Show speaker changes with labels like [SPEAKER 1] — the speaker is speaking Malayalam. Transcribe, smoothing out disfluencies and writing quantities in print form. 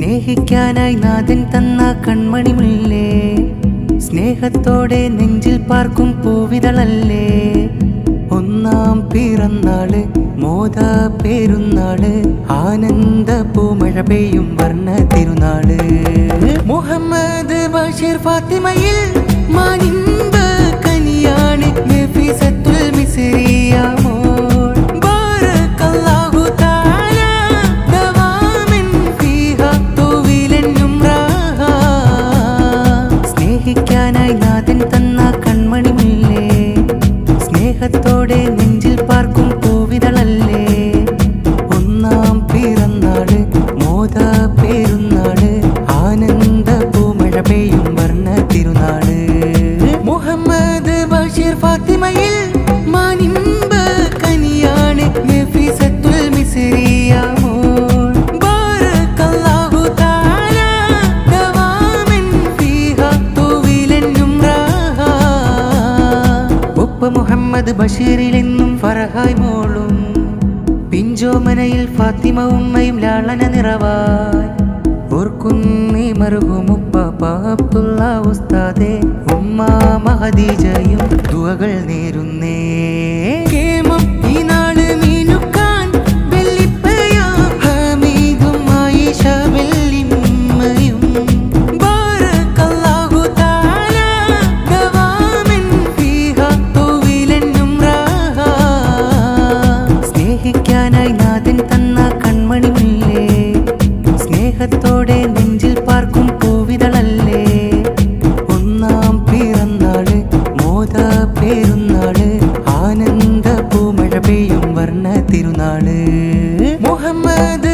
[SPEAKER 1] സ്നേഹിക്കാനായി നാഥൻ തന്ന കൺമണിമുല്ലേ, സ്നേഹത്തോടെ നെഞ്ചിൽ പാർക്കും പൂവിതളല്ലേ. ഒന്നാം പിറന്നാള് മോദ പെരുന്നാള്, ആനന്ദ പൂമഴ പെയ്യും വർണ്ണ തിരുനാള്. മുഹമ്മദ് ബഷീർ ഫാത്തിമയിൽ മാനിമ്പ കനിയാണ് നഫീസത്തുൽ മിസ്രിയ മോൾ. ബാറക്കല്ലാഹു തആല ദവാമൻ ഫീഹാ തൗവീലൻ റാഹ. സ്നേഹിക്കാനായി നാഥൻ തന്ന കൺമണിമുല്ലേ, സ്നേഹത്തോടെ നെഞ്ചിൽ പാർക്കും പൂവിതളല്ലേ. ഒന്നാം പിറന്നാള് മോദ പെരുന്നാള്, ആനന്ദ പൂമഴ പെയ്യും വർണ്ണ തിരുനാള്. മുഹമ്മദ് ബഷീർ ഫാത്തിമയിൽ മാനിമ്പ കനിയാണ് നഫീസത്തുൽ മിസ്രിയ മോൾ. ബാറക്കല്ലാഹു തആല ദവാമൻ ഫീഹാ തൗവീലൻ റാഹ. ഉപ്പ മുഹമ്മദ് ബഷീറിലെന്നും ഫറഹായ് മോളും, പിഞ്ചോമനയിൽ ഫാത്തിമ ഉമ്മയും ലാളന നിറവായി. ഓർക്കുന്നേ മറുകും ഉപ്പാപ്പ അബ്ദുള്ള ഉസ്താദെ, ഉമ്മ മഹദീജയും ദുആകൾ നേരുന്നേ. കേമം ഈ നാട് മീനുക്കാൻ വെള്ളിപ്പയാം ഹമീദും ആയിഷ വെള്ളിമ്മയും. ബാറക്കല്ലാഹു തആല ദവാമൻ ഫീഹാ തൗവീലൻ റാഹ. സ്നേഹിക്കാനായി നാഥൻ തന്ന കൺമണിമുല്ലേ, സ്നേഹത്തോടെ നെഞ്ചിൽ പാർക്കും പൂവിതളല്ലേ. ഒന്നാം പിറന്നാള് മോദ പെരുന്നാള്, ആനന്ദ പൂമഴ പെയ്യും വർണ്ണ തിരുനാള്. മുഹമ്മദ്